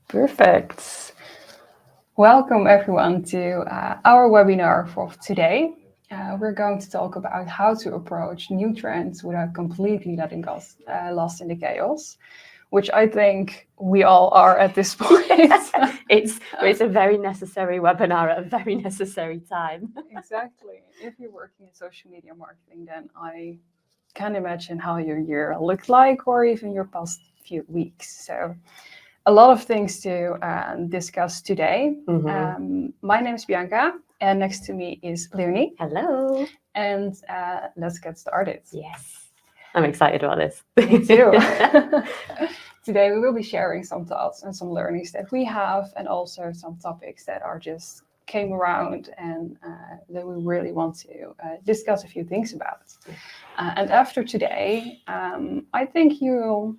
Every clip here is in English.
Perfect. Welcome everyone to our webinar for today. We're going to talk about how to approach new trends without completely letting us lost in the chaos, which I think we all are at this point. It's a very necessary webinar at a very necessary time. Exactly. If you're working in social media marketing, then I can imagine how your year looked like, or even your past few weeks. So a lot of things to discuss today. My name is Bianca, and next to me is Leonie. Hello. And let's get started. Yes. I'm excited about this. Me too. Today we will be sharing some thoughts and some learnings that we have, and also some topics that are just came around and that we really want to discuss a few things about. And after today, I think you'll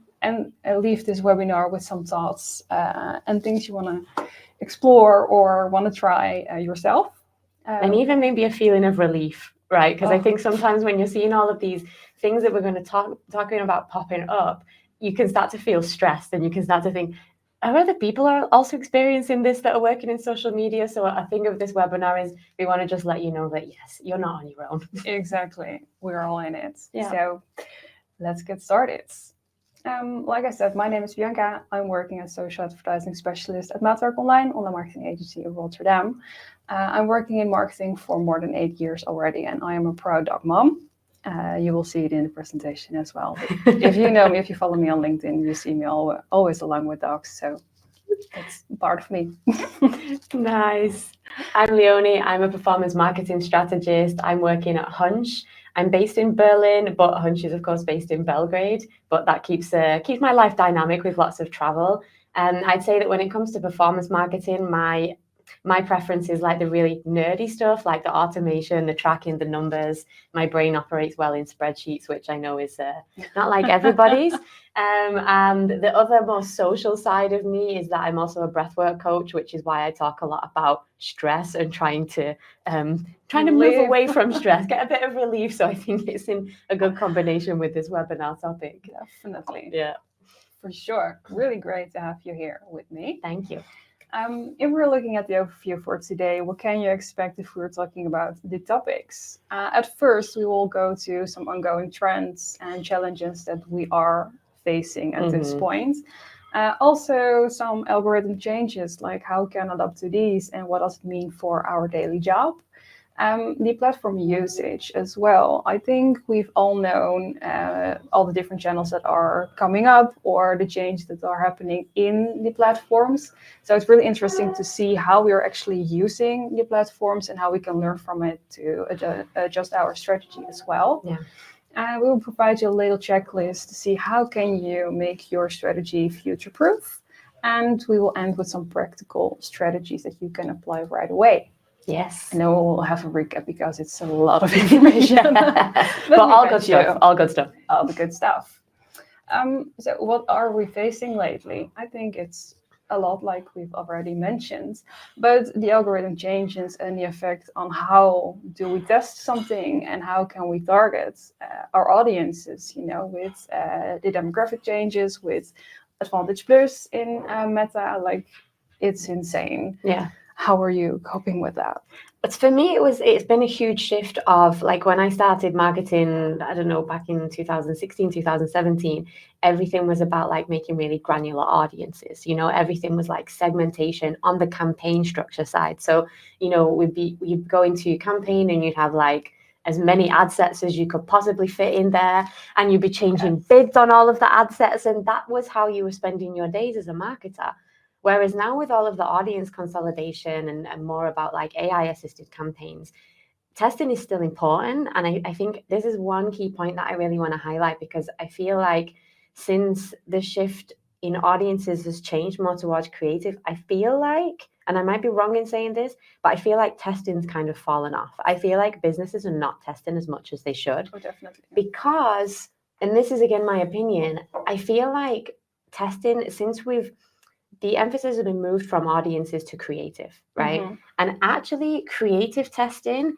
leave this webinar with some thoughts and things you want to explore or want to try yourself. And even maybe a feeling of relief, right? Because I think sometimes when you're seeing all of these things that we're going to talking about popping up, you can start to feel stressed and you can start to think, are other people are also experiencing this that are working in social media? So I think of this webinar is we want to just let you know that, yes, you're not on your own. Exactly. We're all in it. Yeah. So let's get started. Like I said, my name is Bianca. I'm working as social advertising specialist at Maatwerk Online and Marketing Agency in Rotterdam. I'm working in marketing for more than 8 years already, and I am a proud dog mom. You will see it in the presentation as well. If you know me, if you follow me on LinkedIn, you see me always along with dogs. So it's part of me. Nice. I'm Leonie. I'm a performance marketing strategist. I'm working at Hunch. I'm based in Berlin, but Hunch is, of course, based in Belgrade. But that keeps my life dynamic with lots of travel. And I'd say that when it comes to performance marketing, my preference is like the really nerdy stuff, like the automation, the tracking, the numbers. My brain operates well in spreadsheets, which I know is not like everybody's. And the other more social side of me is that I'm also a breathwork coach, which is why I talk a lot about stress and trying to move away from stress, get a bit of relief. So I think it's in a good combination with this webinar topic. Definitely. Yeah. For sure. Really great to have you here with me. Thank you. If we're looking at the overview for today, what can you expect if we're talking about the topics? At first, we will go to some ongoing trends and challenges that we are facing at this point. Also, some algorithm changes, like how can adapt to these and what does it mean for our daily job? The platform usage as well. I think we've all known all the different channels that are coming up or the changes that are happening in the platforms. So it's really interesting to see how we are actually using the platforms and how we can learn from it to adjust our strategy as well. Yeah. We will provide you a little checklist to see how can you make your strategy future-proof. And we will end with some practical strategies that you can apply right away. Yes. And then we'll have a recap because it's a lot of information. But all good stuff. All good stuff. All the good stuff. So what are we facing lately? I think it's a lot like we've already mentioned, but the algorithm changes and the effect on how do we test something and how can we target our audiences, with the demographic changes, with Advantage Plus in Meta, like it's insane. Yeah. How are you coping with that? But for me, it's been a huge shift of like when I started marketing, I don't know, back in 2016, 2017, everything was about like making really granular audiences. Everything was like segmentation on the campaign structure side. So, we'd go into a campaign and you'd have like as many ad sets as you could possibly fit in there. And you'd be changing bids on all of the ad sets. And that was how you were spending your days as a marketer. Whereas now with all of the audience consolidation and more about like AI-assisted campaigns, testing is still important. And I think this is one key point that I really want to highlight, because I feel like since the shift in audiences has changed more towards creative, I feel like, and I might be wrong in saying this, but I feel like testing's kind of fallen off. I feel like businesses are not testing as much as they should. Oh, definitely. Because, and this is again my opinion, I feel like testing, since the emphasis has been moved from audiences to creative, right? And actually creative testing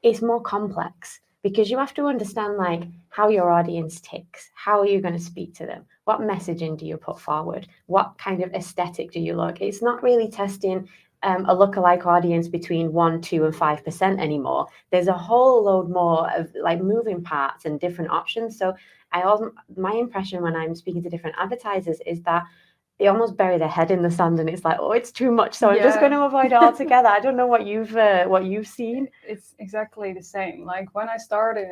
is more complex because you have to understand like how your audience ticks. How are you going to speak to them? What messaging do you put forward? What kind of aesthetic do you look? It's not really testing a lookalike audience between 1, 2, and 5% anymore. There's a whole load more of like moving parts and different options. So my impression when I'm speaking to different advertisers is that they almost bury their head in the sand, and it's like, oh, it's too much, so I'm just going to avoid it altogether. I don't know what you've seen. It's exactly the same. Like when I started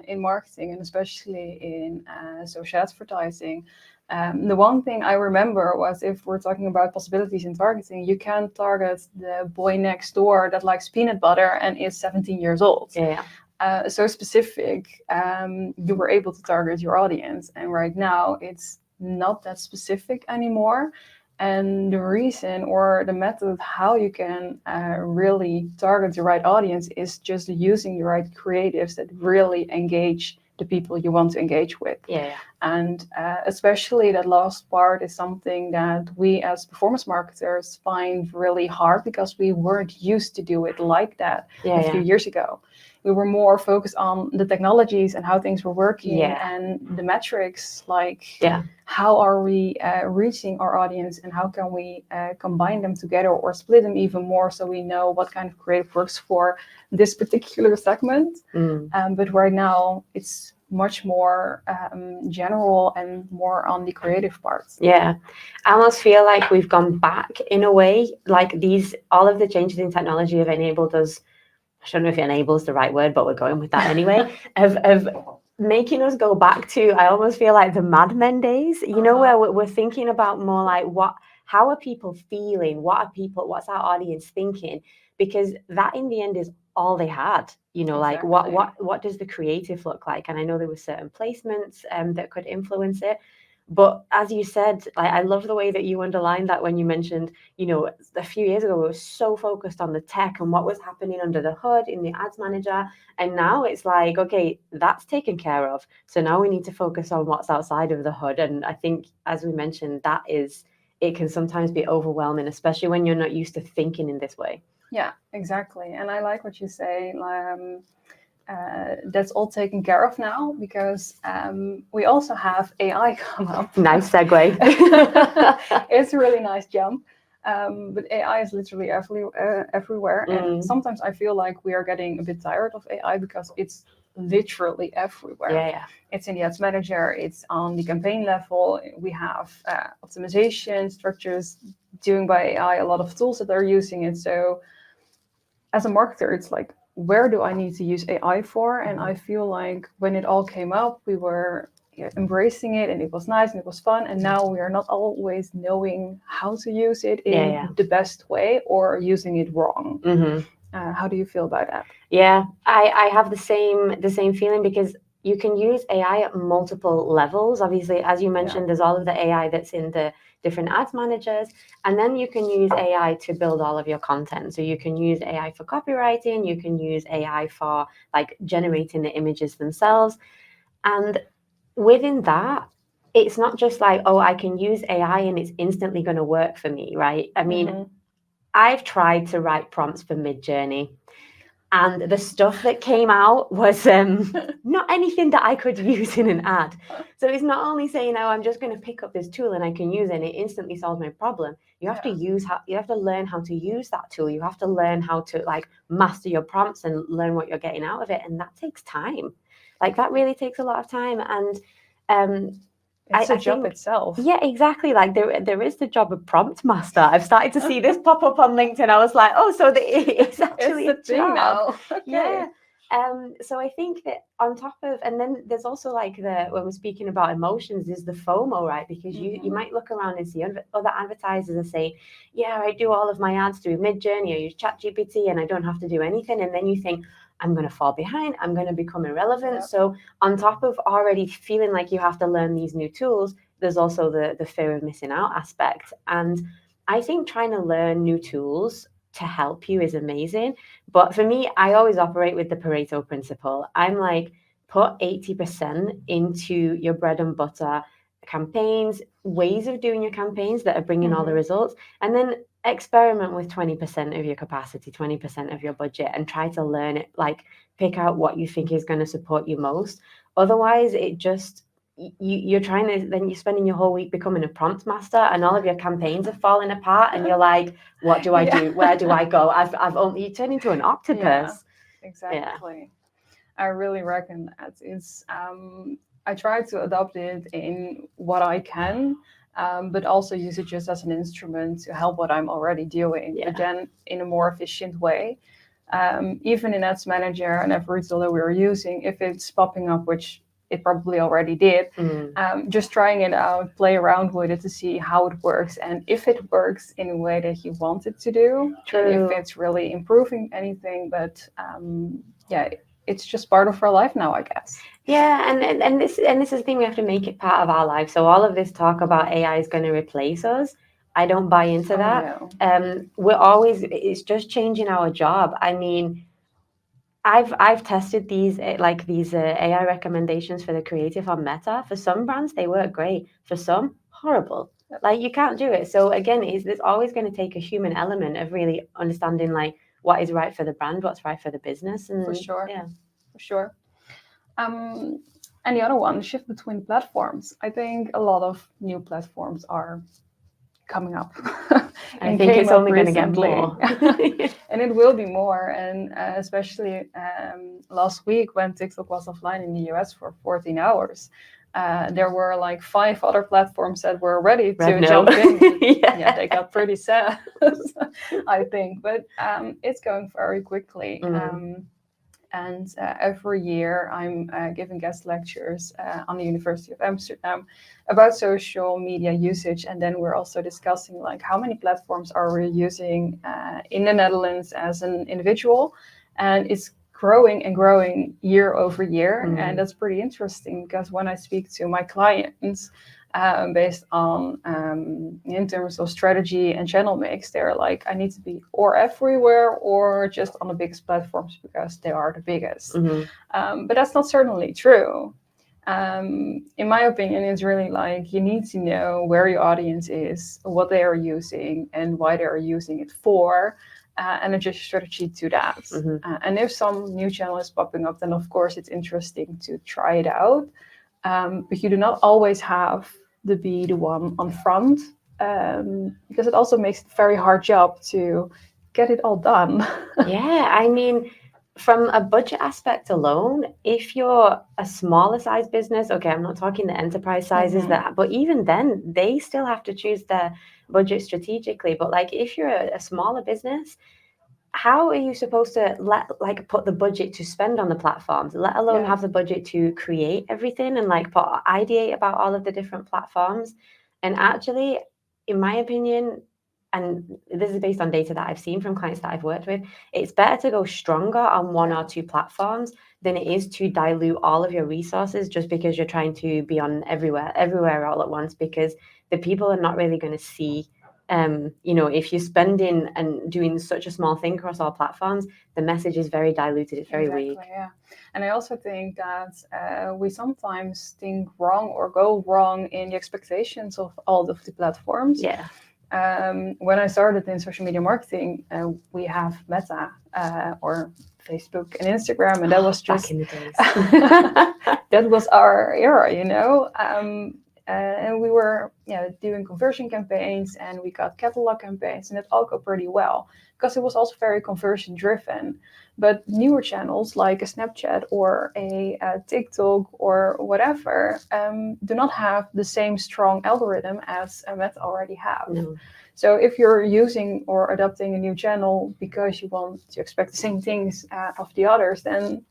in marketing, and especially in social advertising, the one thing I remember was, if we're talking about possibilities in targeting, you can target the boy next door that likes peanut butter and is 17 years old. Yeah. So specific, you were able to target your audience. And right now it's not that specific anymore. And the reason or the method how you can really target the right audience is just using the right creatives that really engage the people you want to engage with. Yeah. And especially that last part is something that we as performance marketers find really hard, because we weren't used to do it like that a few years ago. We were more focused on the technologies and how things were working and the metrics, like how are we reaching our audience, and how can we combine them together or split them even more, so we know what kind of creative works for this particular segment. But right now it's much more general and more on the creative parts. Yeah, I almost feel like we've gone back in a way. Like all of the changes in technology have enabled us, I don't know if enable is the right word, but we're going with that anyway, of making us go back to, I almost feel like the Mad Men days, you know, where we're thinking about more like how are people feeling? What's our audience thinking? Because that in the end is all they had, you know, Exactly. like what does the creative look like? And I know there were certain placements that could influence it. But as you said, I love the way that you underlined that when you mentioned, you know, a few years ago, we were so focused on the tech and what was happening under the hood in the ads manager. And now it's like, okay, that's taken care of. So now we need to focus on what's outside of the hood. And I think, as we mentioned, it can sometimes be overwhelming, especially when you're not used to thinking in this way. Yeah, exactly. And I like what you say. That's all taken care of now, because we also have AI come up. Nice segue. It's a really nice jump. But AI is literally everywhere. And sometimes I feel like we are getting a bit tired of AI, because it's literally everywhere. Yeah. It's in the ads manager, it's on the campaign level. We have optimization structures doing by AI, a lot of tools that are using it. So as a marketer, it's like, where do I need to use AI for? And I feel like when it all came up, we were embracing it, and it was nice and it was fun. And now we are not always knowing how to use it in the best way, or using it wrong. How do you feel about that? Yeah, I have the same feeling, because you can use AI at multiple levels. Obviously, as you mentioned, there's all of the AI that's in the different ads managers, and then you can use AI to build all of your content. So you can use AI for copywriting, you can use AI for like generating the images themselves. And within that, it's not just like, oh, I can use AI and it's instantly going to work for me, right? I mean, I've tried to write prompts for Midjourney, and the stuff that came out was not anything that I could use in an ad. So it's not only saying, oh, I'm just going to pick up this tool and I can use it and it instantly solves my problem. You have to learn how to use that tool. You have to learn how to like master your prompts and learn what you're getting out of it. And that takes time. Like that really takes a lot of time. And it's a job itself. Yeah, exactly. Like there is the job of prompt master. I've started to see this pop up on LinkedIn. I was like, oh, so it's actually it's a thing now. Okay. Yeah. So I think that on top of, and then there's also like when we're speaking about emotions, is the FOMO, right? Because you might look around and see other advertisers are saying, yeah, I do all of my ads through Midjourney, I use ChatGPT, and I don't have to do anything. And then you think, I'm going to fall behind, I'm going to become irrelevant. Yep. So on top of already feeling like you have to learn these new tools, there's also the fear of missing out aspect. And I think trying to learn new tools to help you is amazing. But for me, I always operate with the Pareto principle. I'm like, put 80% into your bread and butter campaigns, ways of doing your campaigns that are bringing all the results. And then experiment with 20% of your capacity, 20% of your budget, and try to learn it, like pick out what you think is going to support you most. Otherwise, it just, you're trying to, then you're spending your whole week becoming a prompt master, and all of your campaigns are falling apart, and you're like, what do I do? Where do I go? I've only, you turn into an octopus. Exactly. I really reckon that it's I try to adopt it in what I can, but also use it just as an instrument to help what I'm already doing, but then in a more efficient way. Even in Ads Manager and every tool that we're using, if it's popping up, which it probably already did, just trying it out, play around with it to see how it works, and if it works in a way that you want it to do, and if it's really improving anything. But it's just part of our life now, I guess. Yeah, and this is the thing, we have to make it part of our life. So all of this talk about AI is going to replace us, I don't buy into that. No. We're always, it's just changing our job. I mean, I've tested these AI recommendations for the creative on Meta. For some brands, they work great. For some, horrible. Like, you can't do it. So again, there's always going to take a human element of really understanding like what is right for the brand, what's right for the business. And for sure. Yeah. For sure. And the other one, the shift between platforms. I think a lot of new platforms are coming up. I think it's only going to get more. And it will be more. And especially last week when TikTok was offline in the US for 14 hours, there were like 5 other platforms that were ready to jump in. They got pretty sad, I think. But it's going very quickly. And every year I'm giving guest lectures on the University of Amsterdam about social media usage. And then we're also discussing like how many platforms are we using in the Netherlands as an individual. And it's growing and growing year over year. And that's pretty interesting because when I speak to my clients, based on in terms of strategy and channel mix, they're like, I need to be or everywhere or just on the biggest platforms because they are the biggest. But that's not certainly true. In my opinion, it's really like you need to know where your audience is, what they are using, and why they are using it for, and adjust your strategy to that. And if some new channel is popping up, then of course it's interesting to try it out. But you do not always have to be the one on front, because it also makes it a very hard job to get it all done. Yeah, I mean, from a budget aspect alone, if you're a smaller size business, okay, I'm not talking the enterprise sizes, but even then, they still have to choose their budget strategically. But like, if you're a smaller business, how are you supposed to put the budget to spend on the platforms, let alone have the budget to create everything and like ideate about all of the different platforms? And actually, in my opinion, and this is based on data that I've seen from clients that I've worked with, it's better to go stronger on one or two platforms than it is to dilute all of your resources just because you're trying to be on everywhere all at once, because the people are not really going to see. If you're spending and doing such a small thing across all platforms, the message is very diluted. It's very weak. Yeah. And I also think that we sometimes think wrong or go wrong in the expectations of all of the platforms. Yeah. When I started in social media marketing, we have Meta or Facebook and Instagram, and that was just back in the days. That was our era, and we were doing conversion campaigns, and we got catalog campaigns, and it all go pretty well because it was also very conversion driven. But newer channels like a Snapchat or a TikTok or whatever do not have the same strong algorithm as Meta already have. No. So if you're using or adopting a new channel because you want to expect the same things of the others, then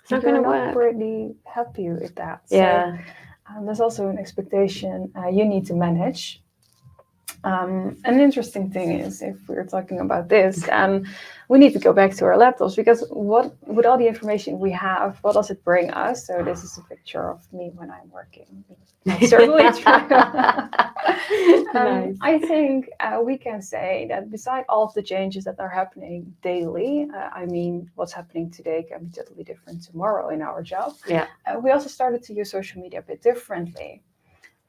it's not going to work. Pretty happy with that. Yeah. So, there's also an expectation you need to manage. An interesting thing is, if we're talking about this, we need to go back to our laptops, because with all the information we have, what does it bring us? So this is a picture of me when I'm working. That's certainly true. Nice. I think we can say that beside all of the changes that are happening daily, what's happening today can be totally different tomorrow in our job. Yeah. We also started to use social media a bit differently.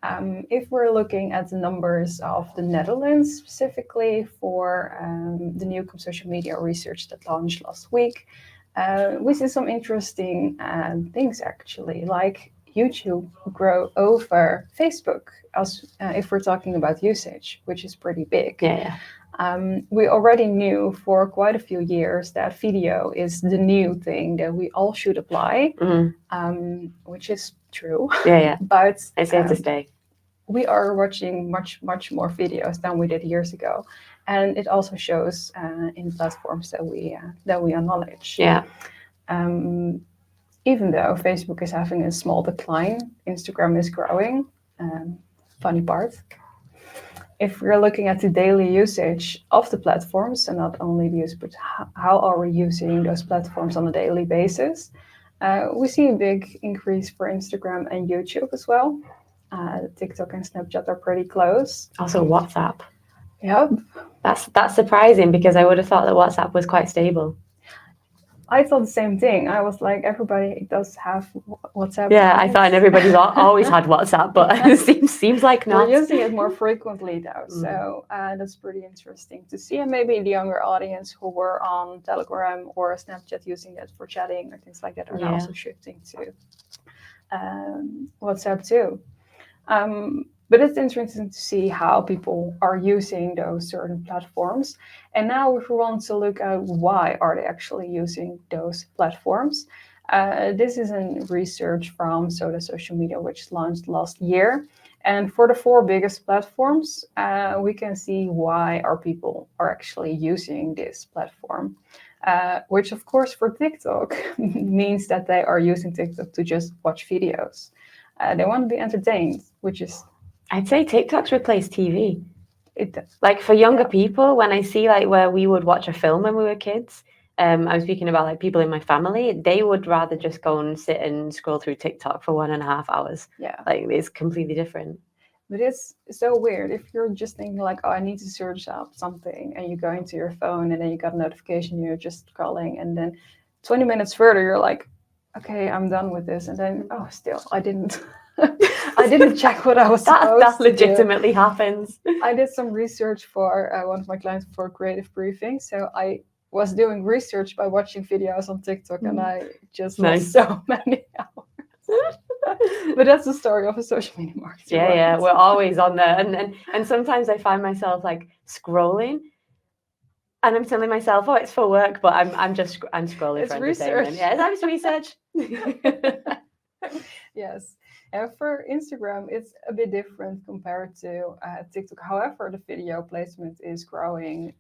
If we're looking at the numbers of the Netherlands specifically for the new social media research that launched last week, we see some interesting things actually, like YouTube grow over Facebook, as if we're talking about usage, which is pretty big. Yeah. We already knew for quite a few years that video is the new thing that we all should apply, which is true. Yeah. But it's here to stay. We are watching much more videos than we did years ago, and it also shows in platforms that we acknowledge. Yeah. Even though Facebook is having a small decline, Instagram is growing. Funny part. If we're looking at the daily usage of the platforms, and not only views, but how are we using those platforms on a daily basis, we see a big increase for Instagram and YouTube as well. TikTok and Snapchat are pretty close. Also WhatsApp. Yep. That's surprising, because I would have thought that WhatsApp was quite stable. I thought the same thing. I was like, everybody does have WhatsApp. Yeah, I thought everybody's always had WhatsApp, but it seems like not. We're using it more frequently though, so that's pretty interesting to see. And maybe the younger audience who were on Telegram or Snapchat using it for chatting or things like that are now also shifting to WhatsApp too. But it's interesting to see how people are using those certain platforms. And now if we want to look at why are they actually using those platforms, this is a research from Soda Social Media, which launched last year. And for the 4 biggest platforms, we can see why our people are actually using this platform. Which of course for TikTok means that they are using TikTok to just watch videos. They want to be entertained, which is... I'd say TikTok's replaced TV. Like for younger people, when I see like where we would watch a film when we were kids, I'm speaking about like people in my family, they would rather just go and sit and scroll through TikTok for 1.5 hours. Yeah. Like it's completely different. But it's so weird. If you're just thinking like, oh, I need to search up something, and you go into your phone and then you got a notification, you're just scrolling, and then 20 minutes further, you're like, okay, I'm done with this. And then, oh, still, I didn't check what I was supposed that legitimately happens. I did some research for one of my clients for a creative briefing. So I was doing research by watching videos on TikTok, and I just lost so many hours. But that's the story of a social media marketer. Yeah, we're always on there. And sometimes I find myself like scrolling, and I'm telling myself, oh, it's for work, but I'm scrolling it's for research. entertainment. Yeah, it's research. Yes. And for Instagram, it's a bit different compared to TikTok. However, the video placement is growing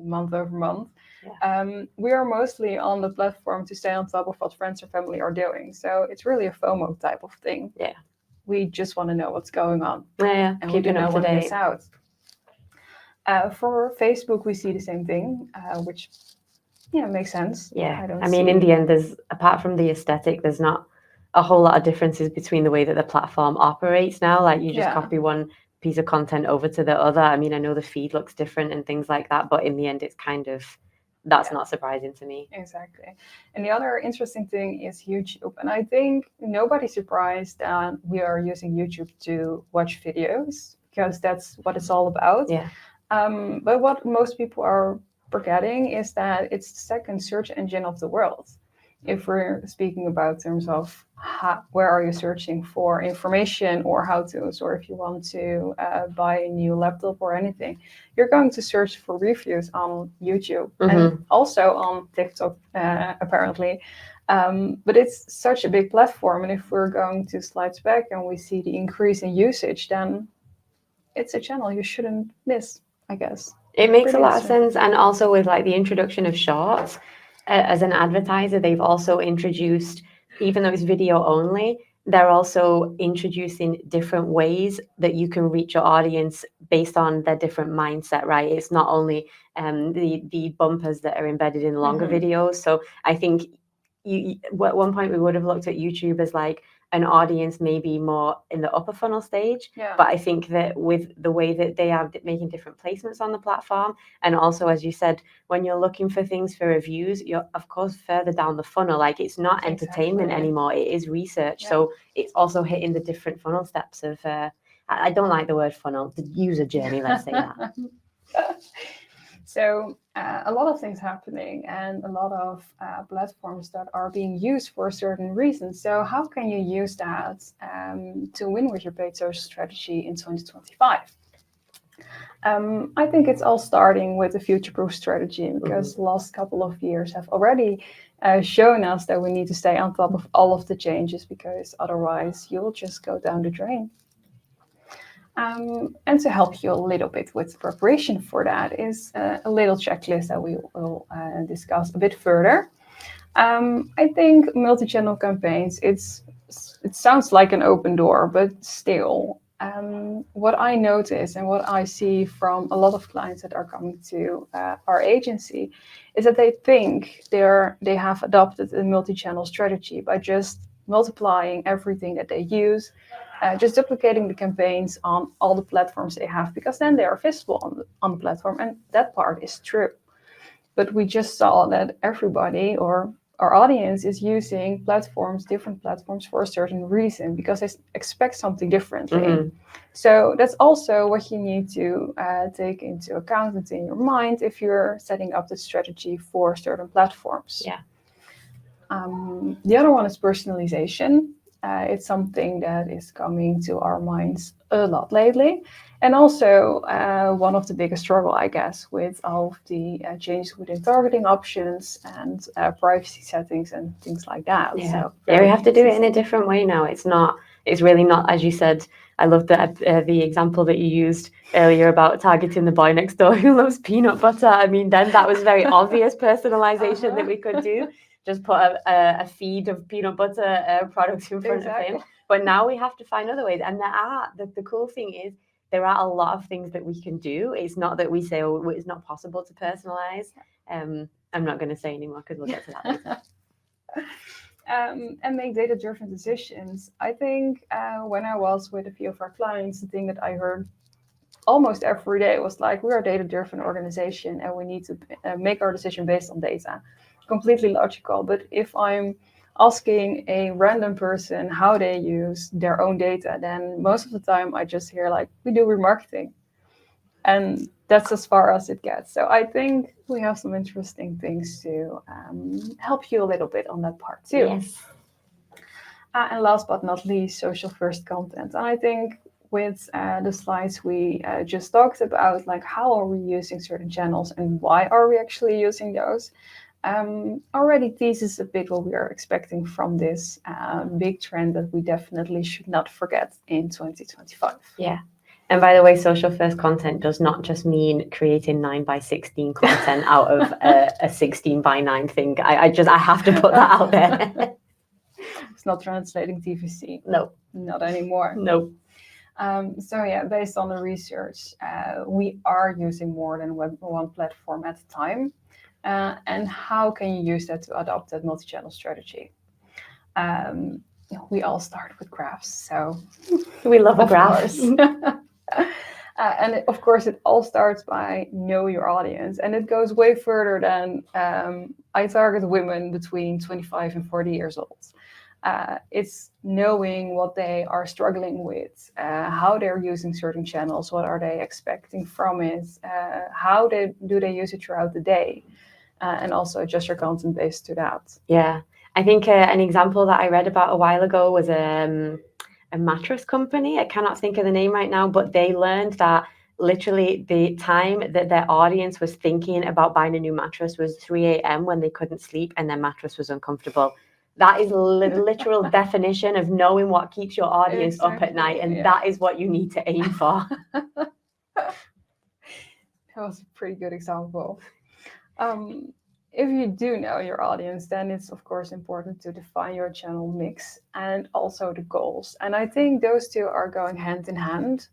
month over month. Yeah. We are mostly on the platform to stay on top of what friends or family are doing. So it's really a FOMO type of thing. Yeah. We just want to know what's going on. Yeah. And we don't want to miss out. For Facebook, we see the same thing, which makes sense. Yeah. I mean, in the end, there's, apart from the aesthetic, there's not a whole lot of differences between the way that the platform operates now. Like you just copy one piece of content over to the other. I mean, I know the feed looks different and things like that, but in the end, it's kind of, that's not surprising to me. Exactly. And the other interesting thing is YouTube. And I think nobody's surprised that we are using YouTube to watch videos, because that's what it's all about. Yeah. But what most people are forgetting is that it's the second search engine of the world. If we're speaking about terms of where are you searching for information or how-tos, or if you want to buy a new laptop or anything, you're going to search for reviews on YouTube and also on TikTok, apparently. But it's such a big platform, and if we're going to slides back and we see the increase in usage, then it's a channel you shouldn't miss, I guess. It makes a lot of sense. And also with like the introduction of shorts, as an advertiser, they've also introduced, even though it's video only, they're also introducing different ways that you can reach your audience based on their different mindset, right? It's not only the bumpers that are embedded in longer videos. So I think at one point we would have looked at YouTube as like an audience maybe more in the upper funnel stage. Yeah. But I think that with the way that they are making different placements on the platform, and also, as you said, when you're looking for things for reviews, you're of course further down the funnel. Like, it's not entertainment anymore, it is research. Yeah. So it's also hitting the different funnel steps of I don't like the word funnel, the user journey, let's say that. So a lot of things happening and a lot of platforms that are being used for a certain reason. So how can you use that to win with your paid social strategy in 2025? I think it's all starting with a future-proof strategy, because the last couple of years have already shown us that we need to stay on top of all of the changes, because otherwise you'll just go down the drain. And to help you a little bit with preparation for that is a little checklist that we will discuss a bit further. I think multi-channel campaigns, it sounds like an open door, but still, what I notice and what I see from a lot of clients that are coming to our agency is that they think they have adopted a multi-channel strategy by just multiplying everything that they use, just duplicating the campaigns on all the platforms they have, because then they are visible on the platform, and that part is true. But we just saw that everybody, or our audience, is using different platforms for a certain reason, because they expect something differently. So that's also what you need to take into account and in your mind if you're setting up the strategy for certain platforms. Yeah. The other one is personalization. It's something that is coming to our minds a lot lately. And also one of the biggest struggle, I guess, with all of the changes within targeting options and privacy settings and things like that. Yeah, so we have to do it in a different way now. It's really not, as you said. I love the example that you used earlier about targeting the boy next door who loves peanut butter. I mean, then that was very obvious personalization that we could do. Just put a feed of peanut butter products in front of him. But now we have to find other ways. And the cool thing is, there are a lot of things that we can do. It's not that we say, oh, it's not possible to personalize. I'm not going to say anymore because we'll get to that later. And make data-driven decisions. I think when I was with a few of our clients, the thing that I heard almost every day was like, we're a data-driven organization and we need to make our decision based on data. Completely logical. But if I'm asking a random person how they use their own data, then most of the time I just hear like, we do remarketing. And that's as far as it gets. So I think we have some interesting things to help you a little bit on that part too. Yes. And last but not least, social first content. And I think with the slides we just talked about, like how are we using certain channels and why are we actually using those, already teases a bit what we are expecting from this big trend that we definitely should not forget in 2025. Yeah. And by the way, social first content does not just mean creating 9x16 content out of a 16x9 thing. I have to put that out there. It's not translating TVC. No. Not anymore. No. So yeah, based on the research, we are using more than one platform at a time. And how can you use that to adopt that multi-channel strategy? We all start with graphs, so we love a graph. And of course, it all starts by know your audience, and it goes way further than I target women between 25 and 40 years old. It's knowing what they are struggling with, how they're using certain channels, what are they expecting from it, how do they use it throughout the day, and also adjust your content based to that. Yeah, I think an example that I read about a while ago was a mattress company. I cannot think of the name right now, but they learned that literally the time that their audience was thinking about buying a new mattress was 3 a.m. when they couldn't sleep and their mattress was uncomfortable. That is literal definition of knowing what keeps your audience up at night, and that is what you need to aim for. That was a pretty good example. If you do know your audience, then it's of course important to define your channel mix and also the goals. And I think those two are going hand in hand.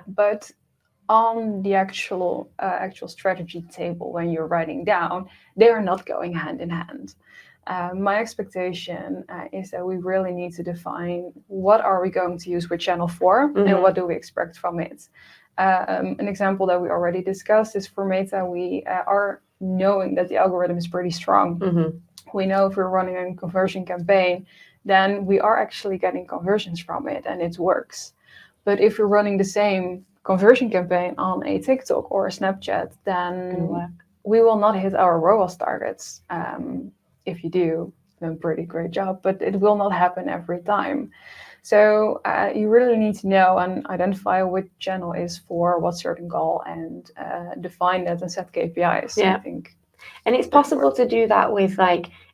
But on the actual strategy table, when you're writing down, they are not going hand in hand. My expectation is that we really need to define what are we going to use which channel for, and what do we expect from it. An example that we already discussed is for Meta. We are knowing that the algorithm is pretty strong. We know if we're running a conversion campaign, then we are actually getting conversions from it and it works. But if you're running the same conversion campaign on a TikTok or a Snapchat, then we will not hit our ROAS targets. If you do, then a pretty great job, but it will not happen every time. So you really need to know and identify which channel is for what certain goal and define that and set KPIs. Yeah. I think. And it's possible to do that with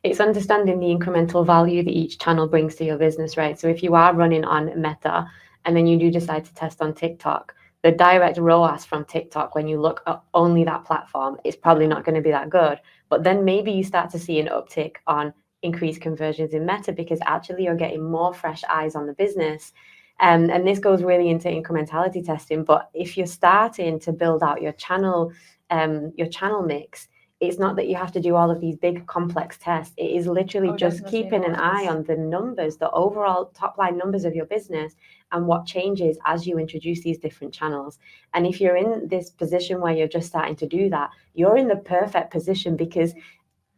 it's understanding the incremental value that each channel brings to your business, right? So if you are running on Meta and then you do decide to test on TikTok, the direct ROAS from TikTok, when you look at only that platform, is probably not going to be that good. But then maybe you start to see an uptick on increased conversions in Meta because actually you're getting more fresh eyes on the business. And this goes really into incrementality testing. But if you're starting to build out your channel mix, it's not that you have to do all of these big complex tests. It is literally just keeping an eye on the numbers, the overall top line numbers of your business and what changes as you introduce these different channels. And if you're in this position where you're just starting to do that, you're in the perfect position because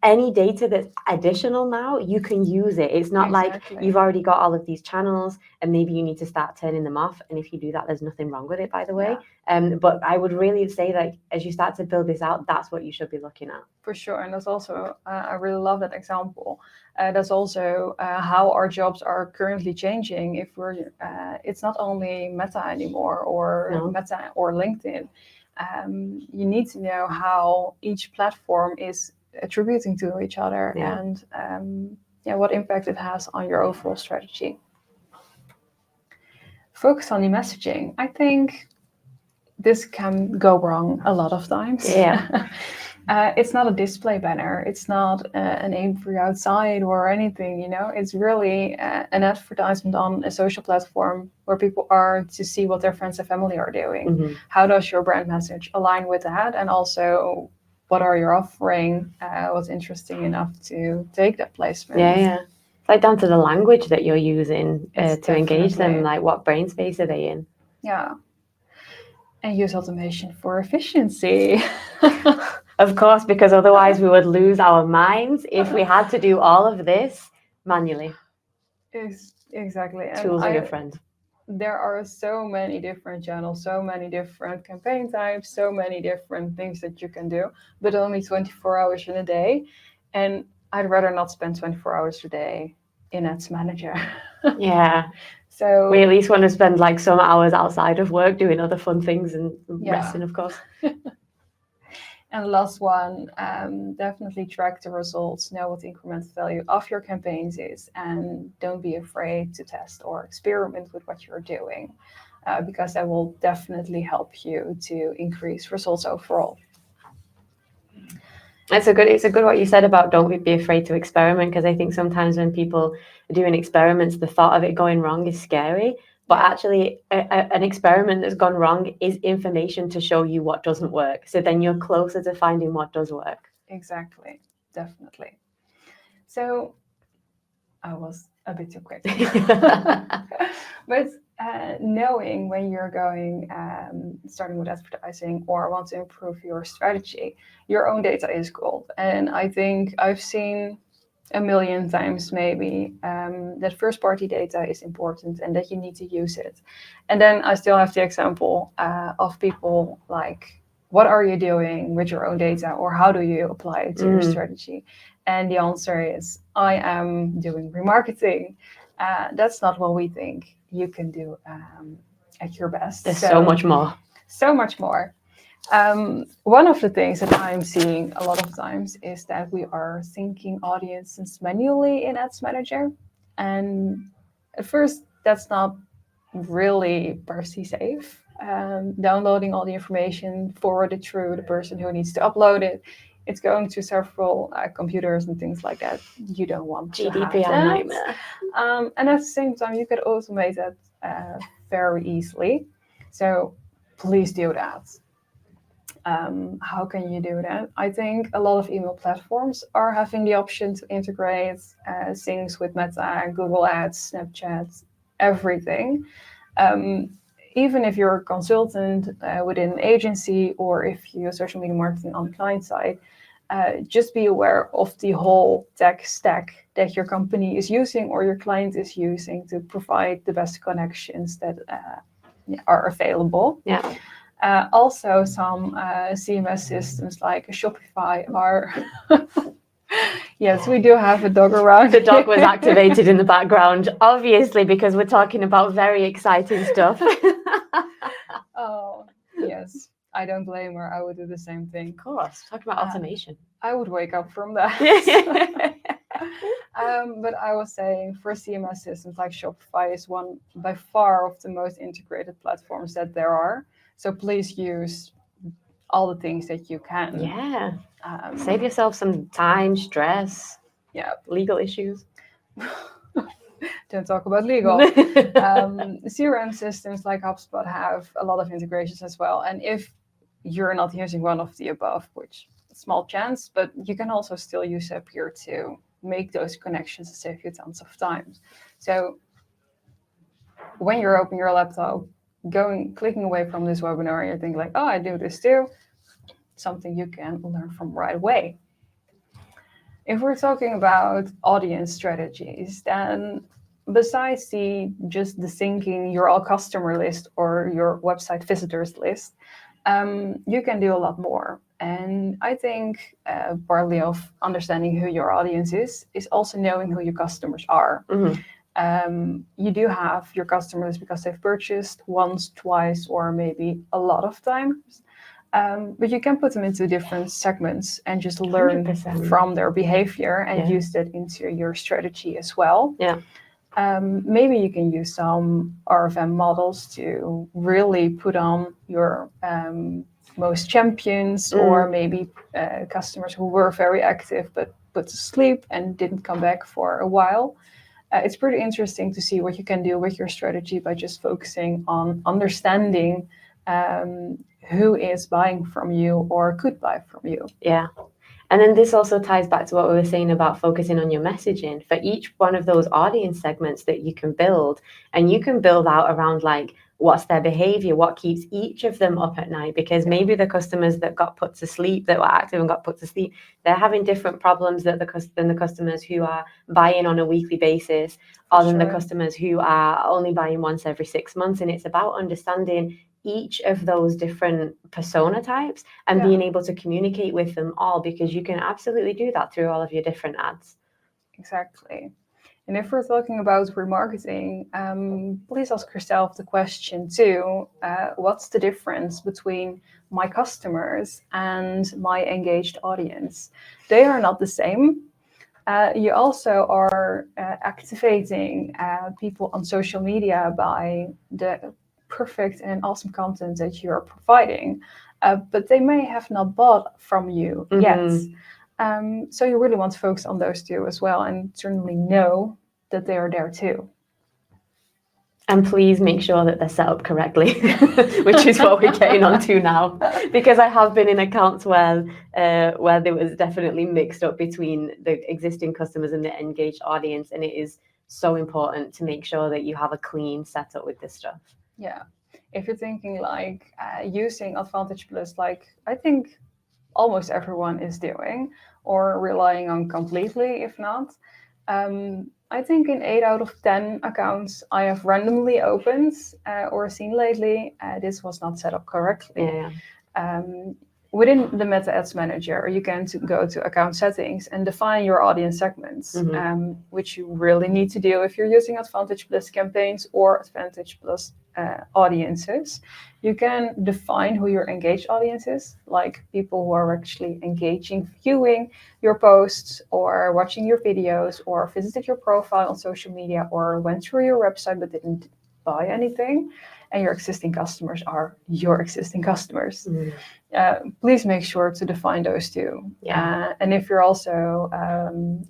any data that's additional now, you can use it. It's not like you've already got all of these channels and maybe you need to start turning them off. And if you do that, there's nothing wrong with it, by the way. But I would really say that as you start to build this out, that's what you should be looking at. For sure. And that's also, I really love that example. That's also how our jobs are currently changing. If we're, it's not only Meta anymore or Meta or LinkedIn. You need to know how each platform is attributing to each other and what impact it has on your overall strategy. Focus on the messaging. I think this can go wrong a lot of times. It's not a display banner. It's not an aim for you outside or anything, you know. It's really an advertisement on a social platform where people are to see what their friends and family are doing. How does your brand message align with that? And also, what are you offering? What's interesting enough to take that placement? It's like down to the language that you're using to engage them. Like, what brain space are they in? And use automation for efficiency. Of course, because otherwise we would lose our minds if we had to do all of this manually. Exactly. Tools are your friend. There are so many different channels, so many different campaign types, so many different things that you can do, but only 24 hours in a day. And I'd rather not spend 24 hours a day in Ads Manager. So we at least want to spend like some hours outside of work doing other fun things and resting, of course. And the last one, definitely track the results, know what the incremental value of your campaigns is, and don't be afraid to test or experiment with what you're doing, because that will definitely help you to increase results overall. It's a good what you said about don't be afraid to experiment, because I think sometimes when people are doing experiments, the thought of it going wrong is scary. But actually, an experiment that's gone wrong is information to show you what doesn't work. So then you're closer to finding what does work. Exactly, definitely. So I was a bit too quick. But knowing when you're going, starting with advertising or want to improve your strategy, your own data is gold. And I think I've seen a million times maybe that first party data is important and that you need to use it. And then I still have the example of people like, what are you doing with your own data, or how do you apply it to your strategy? And the answer is, I am doing remarketing. That's not what we think you can do at your best. There's so much more. So much more. One of the things that I'm seeing a lot of times is that we are syncing audiences manually in Ads Manager. And at first, that's not really privacy safe. Downloading all the information, forwarded through the person who needs to upload it. It's going to several computers and things like that. You don't want to have that. Nightmare. And at the same time, you could automate that very easily. So please do that. How can you do that? I think a lot of email platforms are having the option to integrate things with Meta, Google Ads, Snapchat, everything. Even if you're a consultant within an agency, or if you're social media marketing on the client side, just be aware of the whole tech stack that your company is using or your client is using to provide the best connections that are available. Yeah. Also, some CMS systems like Shopify are. Yes, we do have a dog around. The dog was activated in the background, obviously, because we're talking about very exciting stuff. Oh, yes. I don't blame her. I would do the same thing. Of course, talking about automation. I would wake up from that. But I was saying, for CMS systems like Shopify is one by far of the most integrated platforms that there are. So please use all the things that you can. Yeah. Save yourself some time, stress, legal issues. Don't talk about legal. CRM systems like HubSpot have a lot of integrations as well. And if you're not using one of the above, which small chance, but you can also still use Zapier to make those connections and save you tons of time. So when you're opening your laptop, clicking away from this webinar, you think like, oh, I do this too. Something you can learn from right away. If we're talking about audience strategies, then besides just the syncing your all customer list or your website visitors list, you can do a lot more. And I think partly of understanding who your audience is also knowing who your customers are. Mm-hmm. You do have your customers because they've purchased once, twice, or maybe a lot of times. But you can put them into different segments and just learn 100%. From their behavior and use that into your strategy as well. Yeah. Maybe you can use some RFM models to really put on your most champions, or maybe customers who were very active but put to sleep and didn't come back for a while. It's pretty interesting to see what you can do with your strategy by just focusing on understanding who is buying from you or could buy from you. Yeah. And then this also ties back to what we were saying about focusing on your messaging for each one of those audience segments that you can build. And you can build out around like, what's their behavior, what keeps each of them up at night, because maybe the customers that got put to sleep, that were active and got put to sleep, they're having different problems than the customers who are buying on a weekly basis, or than the customers who are only buying once every 6 months. And it's about understanding each of those different persona types and being able to communicate with them all, because you can absolutely do that through all of your different ads. Exactly. And if we're talking about remarketing, please ask yourself the question too, what's the difference between my customers and my engaged audience? They are not the same. You also are activating people on social media by the perfect and awesome content that you're providing, but they may have not bought from you yet. So you really want to focus on those two as well, and certainly know that they are there too. And please make sure that they're set up correctly, which is what we're getting onto now. Because I have been in accounts where there was definitely mixed up between the existing customers and the engaged audience, and it is so important to make sure that you have a clean setup with this stuff. Yeah, if you're thinking like using Advantage Plus, like I think almost everyone is doing, or relying on completely, if not. I think in 8 out of 10 accounts I have randomly opened or seen lately, this was not set up correctly. Yeah. Within the Meta Ads Manager, you can go to account settings and define your audience segments, which you really need to do if you're using Advantage Plus campaigns or Advantage Plus audiences. You can define who your engaged audience is, like people who are actually engaging, viewing your posts or watching your videos or visited your profile on social media or went through your website but didn't buy anything. And your existing customers are your existing customers. Please make sure to define those two. Yeah. And if you're also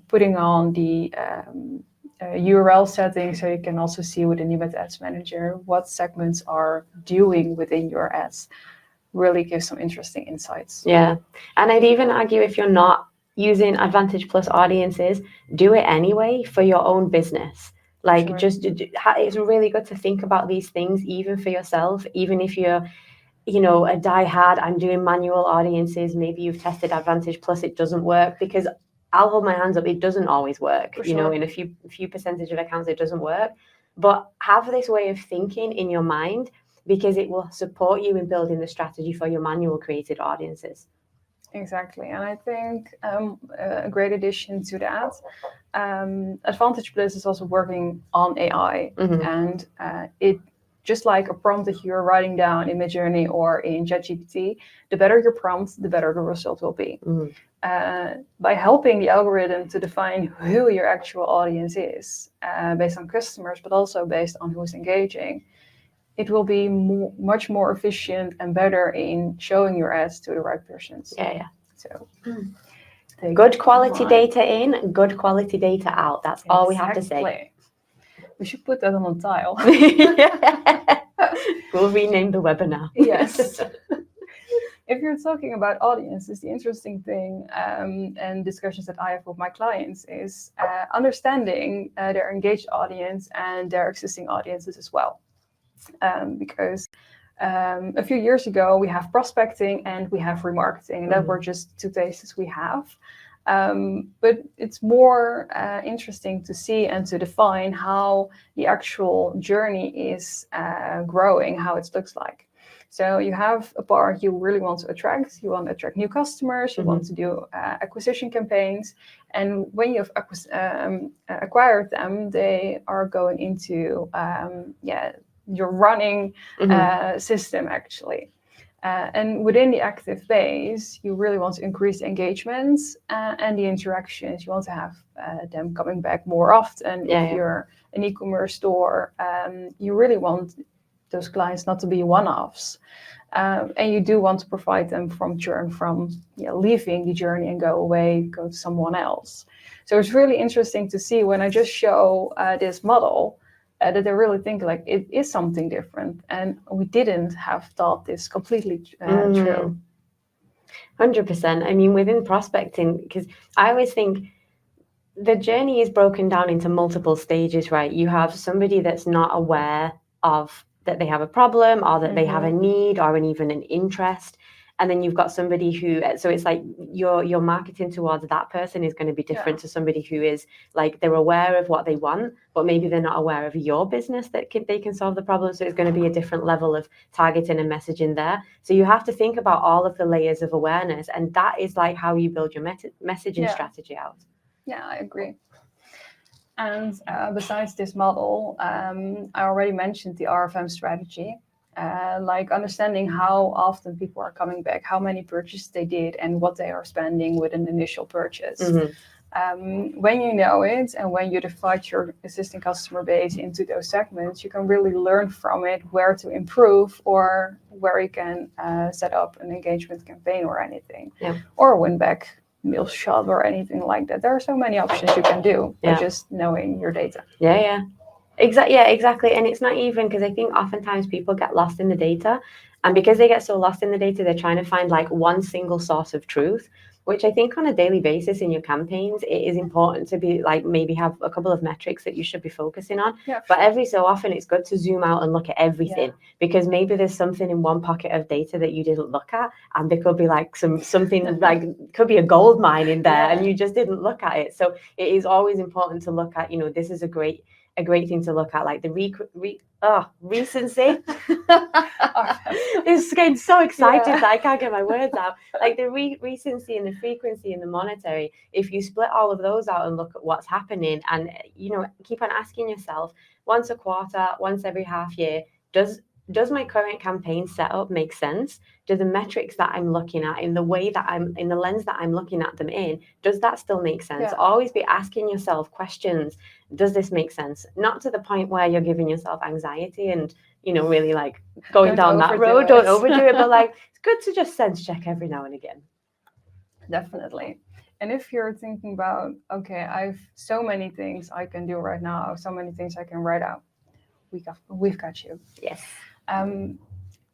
putting on the URL settings, so you can also see within the Meta Ads Manager what segments are doing within your ads. really give some interesting insights. Yeah. And I'd even argue if you're not using Advantage Plus audiences, do it anyway for your own business. Like, Sure. it's really good to think about these things, even for yourself, even if you're, a die-hard, I'm doing manual audiences, maybe you've tested Advantage Plus, it doesn't work, because I'll hold my hands up, it doesn't always work. For sure. In a few percentage of accounts, it doesn't work. But have this way of thinking in your mind, because it will support you in building the strategy for your manual created audiences. Exactly. And I think a great addition to that, Advantage Plus is also working on AI. Mm-hmm. And it, just like a prompt that you're writing down in Midjourney or in ChatGPT, the better your prompt, the better the result will be. Mm-hmm. By helping the algorithm to define who your actual audience is, based on customers, but also based on who's engaging, it will be much more efficient and better in showing your ads to the right persons. Yeah. So good quality data in, good quality data out. That's all we have to say. We should put that on a tile. We'll rename the webinar. Yes. If you're talking about audiences, the interesting thing and discussions that I have with my clients is understanding their engaged audience and their existing audiences as well. Because a few years ago, we have prospecting and we have remarketing, and that were just two tastes we have. But it's more interesting to see and to define how the actual journey is growing, how it looks like. So you have a part you really want to attract. You want to attract new customers. You want to do acquisition campaigns. And when you've acquired them, they are going into your running system, actually. And within the active base, you really want to increase the engagements and the interactions. You want to have them coming back more often. If you're an e-commerce store, you really want those clients not to be one-offs. And you do want to provide them from churn, from leaving the journey and go away, go to someone else. So it's really interesting to see when I just show this model, that they really think like it is something different, and we didn't have thought this completely true. 100%. I mean, within prospecting, because I always think the journey is broken down into multiple stages, right? You have somebody that's not aware of that they have a problem, or that they have a need, or even an interest. And then you've got somebody who, so it's like your marketing towards that person is going to be different to somebody who is like, they're aware of what they want, but maybe they're not aware of your business that they can solve the problem. So it's going to be a different level of targeting and messaging there. So you have to think about all of the layers of awareness, and that is like how you build your messaging strategy out. Yeah, I agree. And besides this model, I already mentioned the RFM strategy. Like understanding how often people are coming back, how many purchases they did, and what they are spending with an initial purchase. When you know it, and when you divide your existing customer base into those segments, you can really learn from it where to improve, or where you can set up an engagement campaign or anything, or win back mail shot or anything like that. There are so many options you can do by just knowing your data. Exactly. And it's not even, because I think oftentimes people get lost in the data, and because they get so lost in the data, they're trying to find like one single source of truth, which I think on a daily basis in your campaigns, it is important to be like, maybe have a couple of metrics that you should be focusing on. But every so often it's good to zoom out and look at everything, because maybe there's something in one pocket of data that you didn't look at, and there could be like something like, could be a gold mine in there and you just didn't look at it. So it is always important to look at, this is a great thing to look at, like the recency. It's getting so excited that I can't get my words out. Like the recency and the frequency and the monetary. If you split all of those out and look at what's happening, and keep on asking yourself once a quarter, once every half year, does my current campaign setup make sense? Do the metrics that I'm looking at, in the way that I'm in the lens that I'm looking at them in, does that still make sense? Always be asking yourself questions. Does this make sense? Not to the point where you're giving yourself anxiety and really like going down that road. Don't overdo it, but like it's good to just sense check every now and again. Definitely. And if you're thinking about, okay, I've so many things I can do right now, so many things I can write out, we've got you. Yes.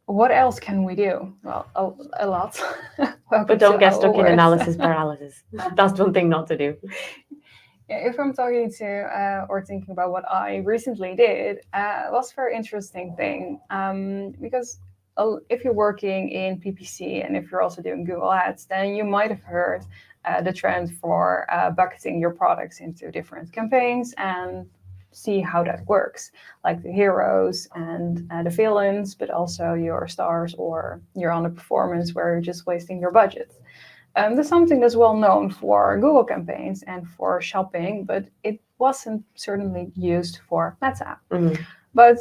What else can we do? Well, a lot. But don't get stuck in analysis paralysis. That's one thing not to do. If I'm talking to or thinking about what I recently did, it was a very interesting thing because if you're working in PPC and if you're also doing Google Ads, then you might have heard the trend for bucketing your products into different campaigns and see how that works, like the heroes and the villains, but also your stars or your underperformance where you're just wasting your budget. That's something that's well known for Google campaigns and for shopping, but it wasn't certainly used for Meta. Mm-hmm. But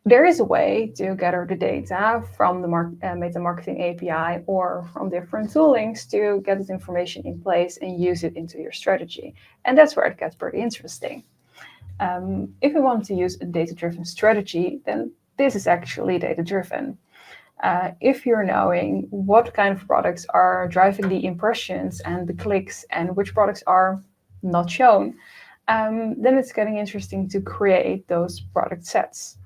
there is a way to gather the data from the Meta Marketing API or from different toolings to get this information in place and use it into your strategy. And that's where it gets pretty interesting. If you want to use a data-driven strategy, then this is actually data-driven. If you're knowing what kind of products are driving the impressions and the clicks and which products are not shown, then it's getting interesting to create those product sets.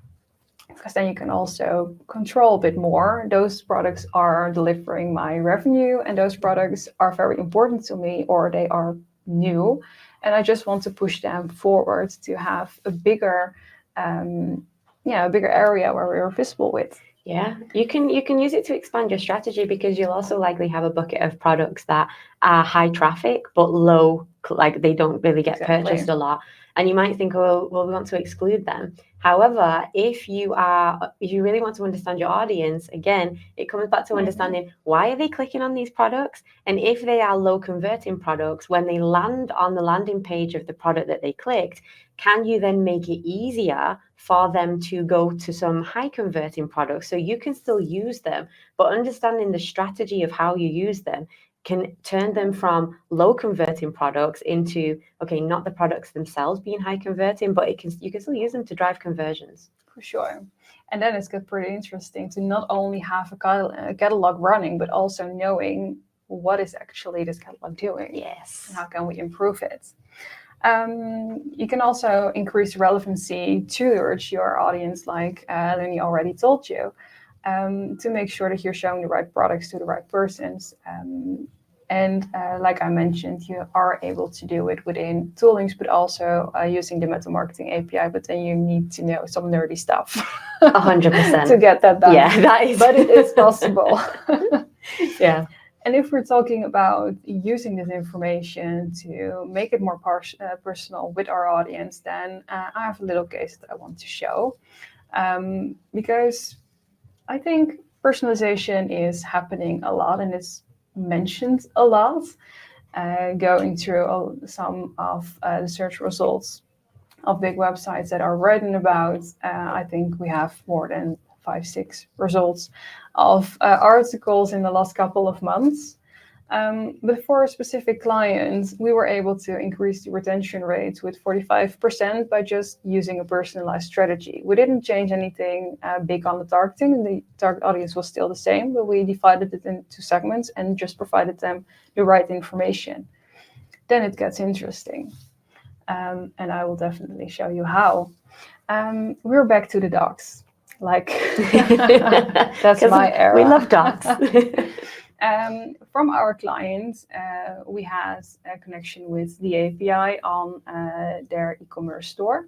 Because then you can also control a bit more. Those products are delivering my revenue and those products are very important to me or they are new. And I just want to push them forward to have a bigger area where we're visible with. Yeah, you can use it to expand your strategy because you'll also likely have a bucket of products that are high traffic but low, like they don't really get purchased a lot. And you might think, oh, well, we want to exclude them. However, if you really want to understand your audience, again, it comes back to understanding why are they clicking on these products? And if they are low converting products, when they land on the landing page of the product that they clicked, can you then make it easier for them to go to some high converting products so you can still use them, but understanding the strategy of how you use them can turn them from low converting products into, okay, not the products themselves being high converting, but you can still use them to drive conversions. For sure. And then it's got pretty interesting to not only have a catalog running, but also knowing what is actually this catalog doing. Yes. And how can we improve it? You can also increase relevancy towards your audience, like Luni already told you, to make sure that you're showing the right products to the right persons. And like I mentioned, you are able to do it within toolings, but also using the Meta Marketing API. But then you need to know some nerdy stuff 100% to get that done. Yeah, that is. But it is possible. Yeah. And if we're talking about using this information to make it more personal with our audience, then I have a little case that I want to show. Because I think personalization is happening a lot and it's mentioned a lot. Going through some of the search results of big websites that are written about, I think we have more than 5-6 results of articles in the last couple of months. But for a specific client, we were able to increase the retention rate with 45% by just using a personalized strategy. We didn't change anything big on the targeting. The target audience was still the same, but we divided it into segments and just provided them the right information. Then it gets interesting. And I will definitely show you how. We're back to the dogs. Like, that's my era. We love dogs. From our clients, we had a connection with the API on their e-commerce store.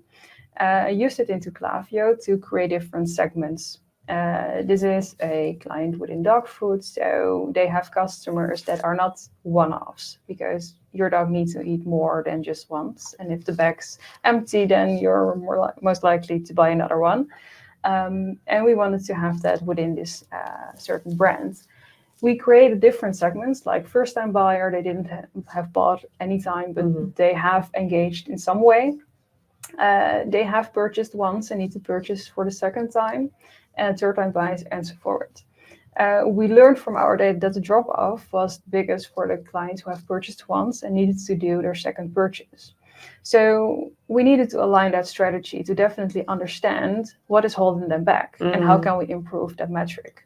Used it into Klaviyo to create different segments. This is a client within dog food, so they have customers that are not one-offs because your dog needs to eat more than just once. And if the bag's empty, then you're most likely to buy another one. And we wanted to have that within this certain brand. We created different segments, like first-time buyer. They didn't have bought any time, but they have engaged in some way. They have purchased once and need to purchase for the second time, and third-time buyers, and so forth. We learned from our data that the drop-off was biggest for the clients who have purchased once and needed to do their second purchase. So we needed to align that strategy to definitely understand what is holding them back and how can we improve that metric.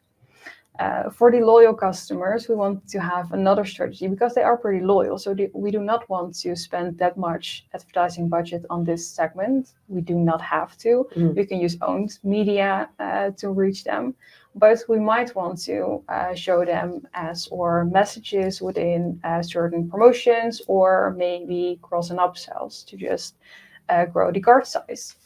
For the loyal customers, we want to have another strategy because they are pretty loyal. So we do not want to spend that much advertising budget on this segment. We do not have to. We can use owned media to reach them, but we might want to show them ads or messages within certain promotions, or maybe cross and upsells to just grow the cart size.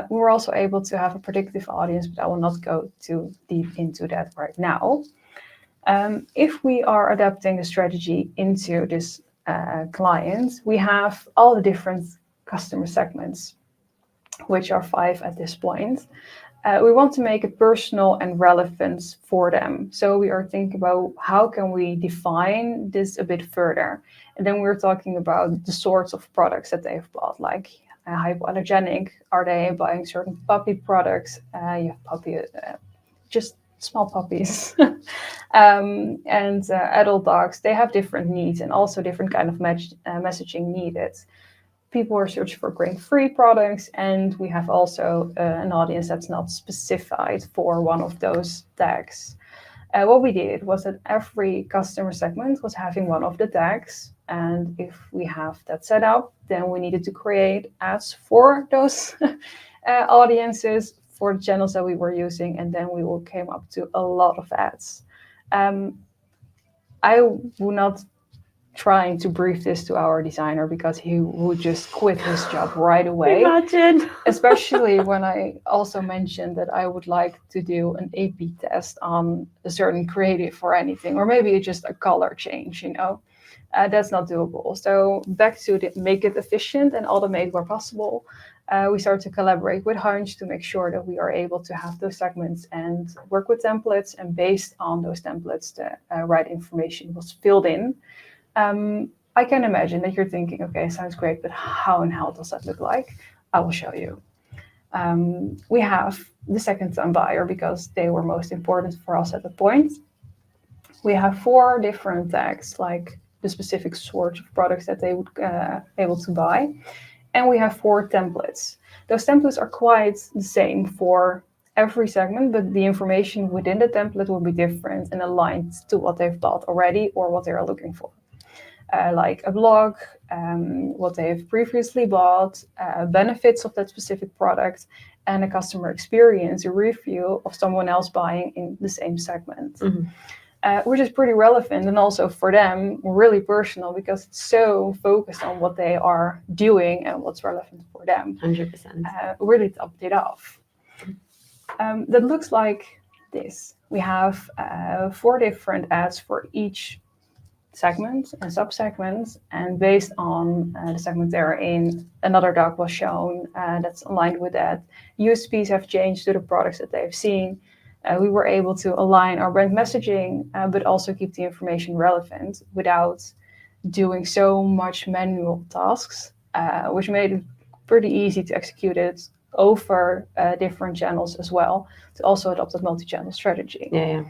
We were also able to have a predictive audience, but I will not go too deep into that right now. If we are adapting the strategy into this client, we have all the different customer segments, which are 5 at this point. We want to make it personal and relevant for them. So we are thinking about how can we define this a bit further. And then we're talking about the sorts of products that they've bought, like hypoallergenic. Are they buying certain puppy products? You have puppy, just small puppies. And adult dogs, they have different needs and also different kind of messaging needed. People are searching for grain-free products, and we have also an audience that's not specified for one of those tags. What we did was that every customer segment was having one of the tags, and if we have that set up, then we needed to create ads for those audiences for the channels that we were using, and then we will came up to a lot of ads. I will not trying to brief this to our designer because he would just quit his job right away. Imagine. Especially when I also mentioned that I would like to do an A/B test on a certain creative or anything, or maybe just a color change, that's not doable. So back to make it efficient and automate where possible. We started to collaborate with Hunch to make sure that we are able to have those segments and work with templates, and based on those templates, the right information was filled in. I can imagine that you're thinking, okay, sounds great, but how and how does that look like? I will show you. We have the second-time buyer because they were most important for us at the point. We have 4 different tags, like the specific sort of products that they would able to buy. And we have 4 templates. Those templates are quite the same for every segment, but the information within the template will be different and aligned to what they've bought already or what they are looking for. Like a blog, what they have previously bought, benefits of that specific product, and a customer experience, a review of someone else buying in the same segment, which is pretty relevant and also for them really personal because it's so focused on what they are doing and what's relevant for them. 100%. Really topped it off. That looks like this. We have 4 different ads for each segments and sub-segments, and based on the segment they're in, another dog was shown that's aligned with that. USPs have changed to the products that they've seen. We were able to align our brand messaging, but also keep the information relevant without doing so much manual tasks, which made it pretty easy to execute it over different channels as well, to also adopt a multi-channel strategy. Yeah.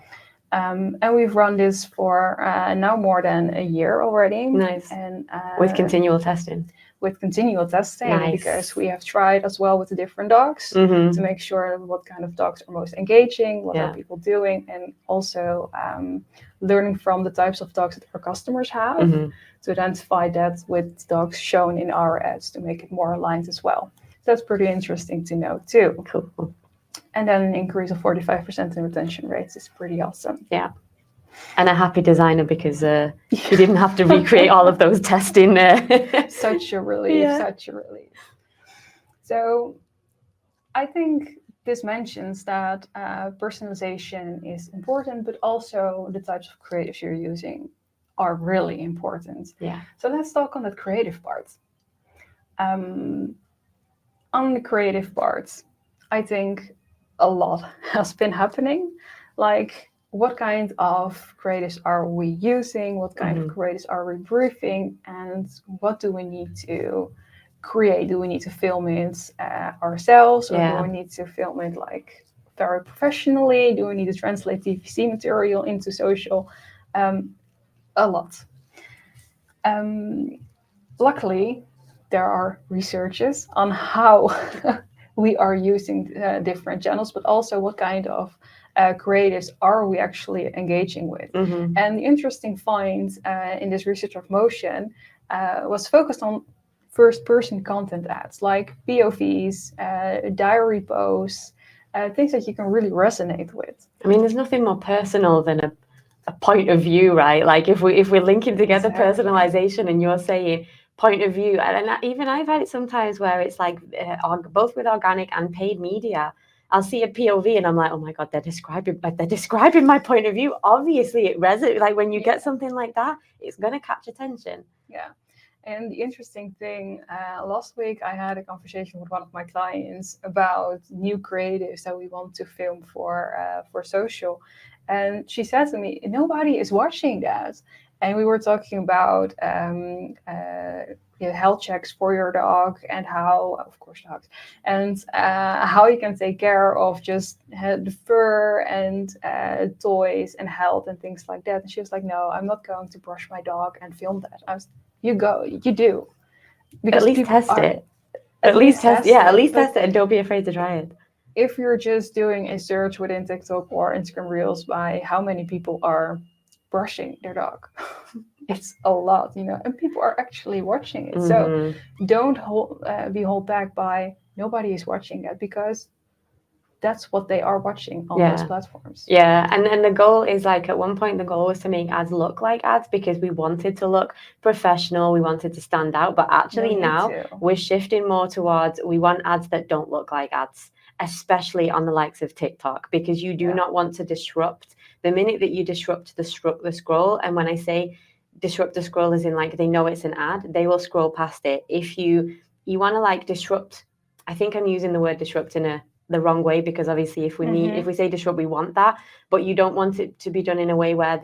And we've run this for now more than a year already. Nice. And with continual testing. With continual testing, Nice. Because we have tried as well with the different dogs to make sure what kind of dogs are most engaging, what are people doing, and also learning from the types of dogs that our customers have to identify that with dogs shown in our ads to make it more aligned as well. So that's pretty interesting to know too. Cool. And then an increase of 45% in retention rates is pretty awesome. Yeah. And a happy designer because you didn't have to recreate all of those testing. Such a relief. So I think this mentions that personalization is important, but also the types of creatives you're using are really important. Yeah. So let's talk on that creative part. On the creative part, I think a lot has been happening. Like, what kind of creatives are we using? What kind of creatives are we briefing? And what do we need to create? Do we need to film it ourselves? Or do we need to film it like very professionally? Do we need to translate TVC material into social? A lot. Luckily, there are researches on how we are using different channels, but also what kind of creatives are we actually engaging with. And the interesting find in this research of motion was focused on first-person content ads, like POVs, diary posts, things that you can really resonate with. I mean, there's nothing more personal than a point of view, right? Like if we're linking together personalization, and you're saying point of view, and even I've had it sometimes where it's like both with organic and paid media. I'll see a POV and I'm like, oh my God, they're describing my point of view. Obviously it resonates. Like when you get something like that, it's going to catch attention. Yeah. And the interesting thing, last week I had a conversation with one of my clients about new creatives that we want to film for social. And she said to me, nobody is watching that. And we were talking about health checks for your dog, and how, of course, dogs, and how you can take care of just the fur and toys and health and things like that. And she was like, no, I'm not going to brush my dog and film that. You do. Because at least test it. At least test it and don't be afraid to try it. If you're just doing a search within TikTok or Instagram Reels by how many people are brushing their dog, it's a lot, and people are actually watching it. So don't be held back by nobody is watching that, because that's what they are watching on those platforms. Yeah, and then the goal is, like, at one point the goal was to make ads look like ads, because we wanted to look professional, we wanted to stand out, but actually now we're shifting more towards, we want ads that don't look like ads, especially on the likes of TikTok, because you do not want to disrupt. The minute that you disrupt the scroll, and when I say disrupt the scroll as in, like, they know it's an ad, they will scroll past it. If you want to, like, disrupt, I think I'm using the word disrupt in the wrong way, because obviously if we say disrupt, we want that, but you don't want it to be done in a way where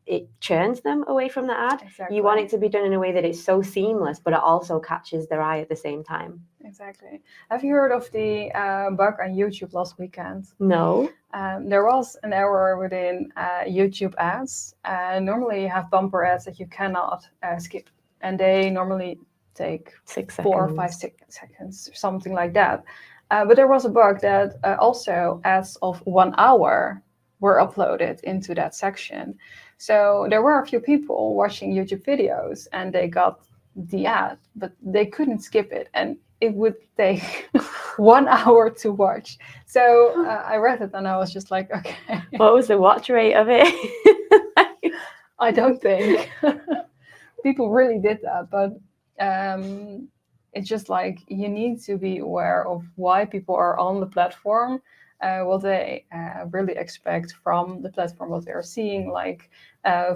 it churns them away from the ad. Exactly. You want it to be done in a way that it's so seamless, but it also catches their eye at the same time. Exactly. Have you heard of the bug on YouTube last weekend? No. There was an error within YouTube ads. Normally you have bumper ads that you cannot skip, and they normally take 4 or 5 seconds or something like that. But there was a bug that also ads of 1 hour were uploaded into that section. So there were a few people watching YouTube videos and they got the ad, but they couldn't skip it. And it would take 1 hour to watch. So I read it and I was just like, okay. What was the watch rate of it? I don't think people really did that, but it's just like, you need to be aware of why people are on the platform, what they really expect from the platform, what they are seeing. Like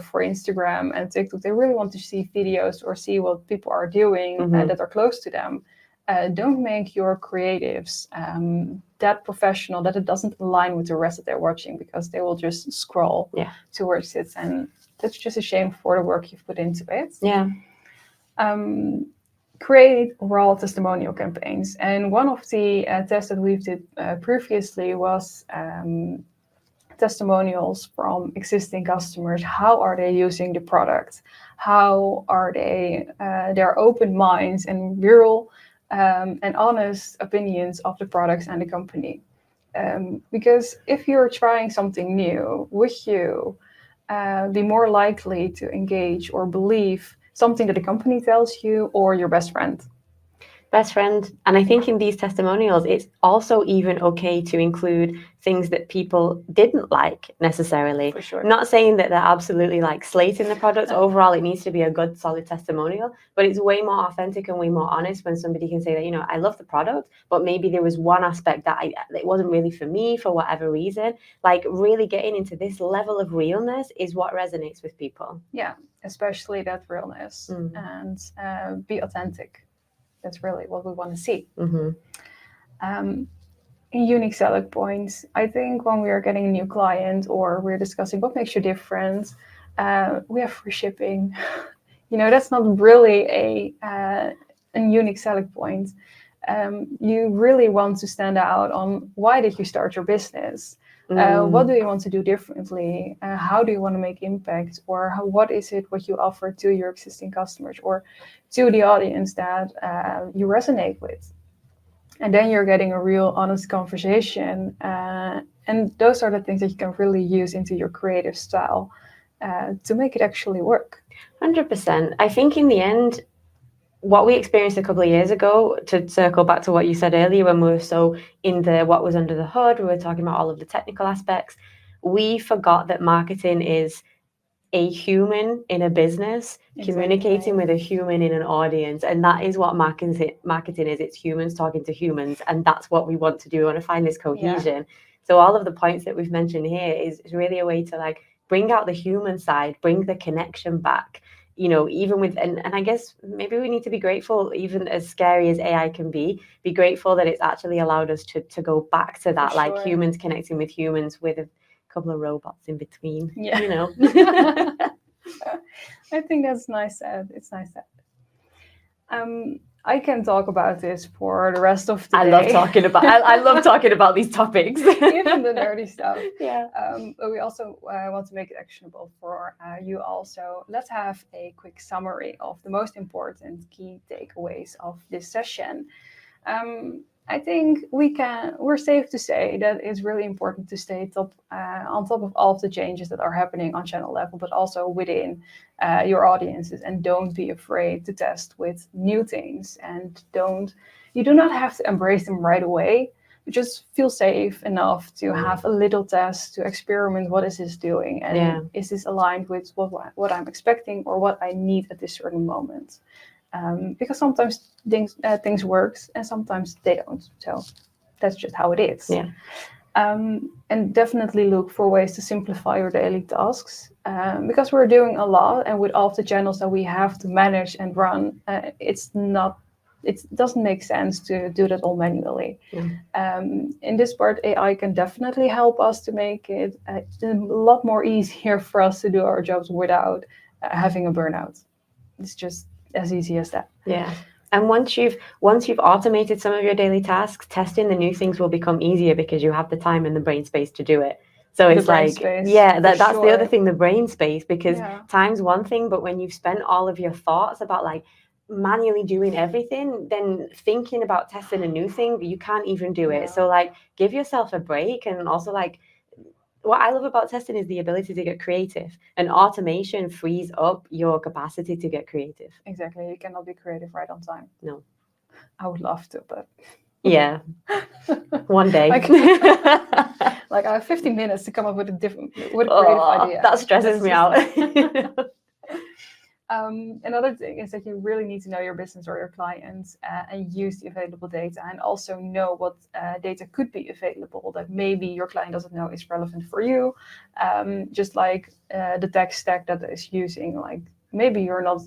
for Instagram and TikTok, they really want to see videos or see what people are doing that are close to them. Don't make your creatives that professional that it doesn't align with the rest that they're watching, because they will just scroll towards it. And that's just a shame for the work you've put into it. Yeah. Create raw testimonial campaigns. And one of the tests that we did previously was testimonials from existing customers. How are they using the product? How are they, their open minds and real and honest opinions of the products and the company. Because if you're trying something new, would you be more likely to engage or believe something that the company tells you, or your best friend? Best friend. And I think in these testimonials, it's also even okay to include things that people didn't like necessarily. For sure. Not saying that they're absolutely like slating the product. Overall, it needs to be a good, solid testimonial, but it's way more authentic and way more honest when somebody can say that, I love the product, but maybe there was one aspect that it wasn't really for me for whatever reason. Like, really getting into this level of realness is what resonates with people. Yeah, especially that realness and be authentic. That's really what we want to see. Unique selling points. I think when we are getting a new client or we're discussing what makes you different, we have free shipping. That's not really a unique selling point. You really want to stand out on why did you start your business? What do you want to do differently? How do you want to make impact? Or what is it what you offer to your existing customers or to the audience that you resonate with? And then you're getting a real honest conversation. And those are the things that you can really use into your creative style to make it actually work. 100%. I think in the end, what we experienced a couple of years ago, to circle back to what you said earlier, when we were so in the what was under the hood, we were talking about all of the technical aspects. We forgot that marketing is a human in a business communicating with a human in an audience, and that is what marketing is. It's humans talking to humans, and that's what we want to do. We want to find this cohesion. Yeah. So all of the points that we've mentioned here is really a way to like bring out the human side, bring the connection back, you know, even with, and I guess maybe we need to be grateful, even as scary as AI can be grateful that it's actually allowed us to go back to that, like humans connecting with humans with a couple of robots in between, you know. I think that's nice said. It's nice said. I can talk about this for the rest of the day. I love talking about these topics. Even the nerdy stuff. Yeah. But we also want to make it actionable for you also. Let's have a quick summary of the most important key takeaways of this session. I think we're safe to say that it's really important to stay on top of all of the changes that are happening on channel level, but also within your audiences, and don't be afraid to test with new things, and you do not have to embrace them right away, but just feel safe enough to have a little test to experiment. What is this doing? And is this aligned with what I'm expecting or what I need at this certain moment? Because sometimes things works and sometimes they don't. So that's just how it is. Yeah. And definitely look for ways to simplify your daily tasks, because we're doing a lot, and with all of the channels that we have to manage and run, it doesn't make sense to do that all manually. In this part, AI can definitely help us to make it a lot more easier for us to do our jobs without having a burnout. It's just as easy as that. Yeah. And once you've automated some of your daily tasks, testing the new things will become easier because you have the time and the brain space to do it. So it's like, that's the other thing, the brain space, because time's one thing, but when you've spent all of your thoughts about like manually doing everything, then thinking about testing a new thing, you can't even do it. So like give yourself a break. And also like, what I love about testing is the ability to get creative, and automation frees up your capacity to get creative. Exactly. You cannot be creative right on time. No. I would love to, but yeah. One day. Like I have 15 minutes to come up with a creative idea. That stresses me out. Another thing is that you really need to know your business or your clients, and use the available data, and also know what data could be available that maybe your client doesn't know is relevant for you. Just like the tech stack that is using, like maybe you're not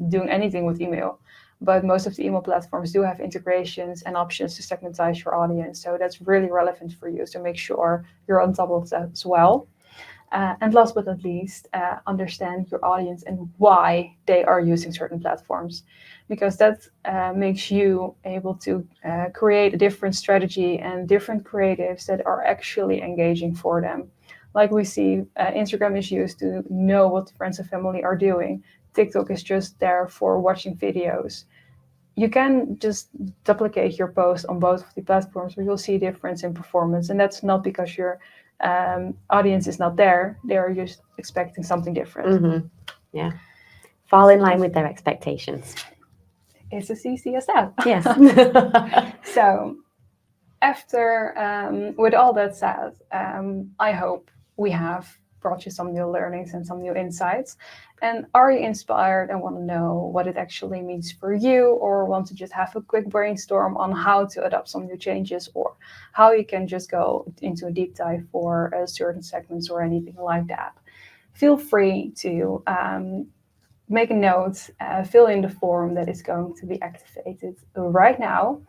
doing anything with email, but most of the email platforms do have integrations and options to segmentize your audience. So that's really relevant for you. So make sure you're on top of that as well. And last but not least, understand your audience and why they are using certain platforms, because that makes you able to create a different strategy and different creatives that are actually engaging for them. Like we see, Instagram is used to know what friends and family are doing. TikTok is just there for watching videos. You can just duplicate your post on both of the platforms, but you'll see a difference in performance. And that's not because your audience is not there. They are just expecting something different. Mm-hmm. Yeah. Fall in line with their expectations. It's as easy as that. Yes. So after, with all that said, I hope we have brought you some new learnings and some new insights. And are you inspired and want to know what it actually means for you, or want to just have a quick brainstorm on how to adopt some new changes, or how you can just go into a deep dive for certain segments or anything like that? Feel free to make a note, fill in the form that is going to be activated right now.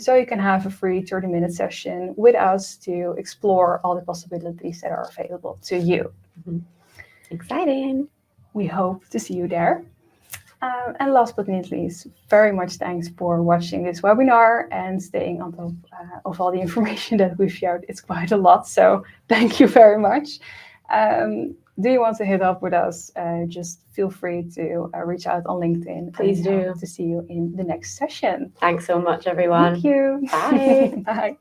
So you can have a free 30-minute session with us to explore all the possibilities that are available to you. Mm-hmm. Exciting. We hope to see you there. And last but not least, very much thanks for watching this webinar and staying on top of all the information that we've shared. It's quite a lot, so thank you very much. do you want to hit up with us, just feel free to reach out on LinkedIn. Please and do. hope to see you in the next session. Thanks so much, everyone. Thank you. Bye. Bye.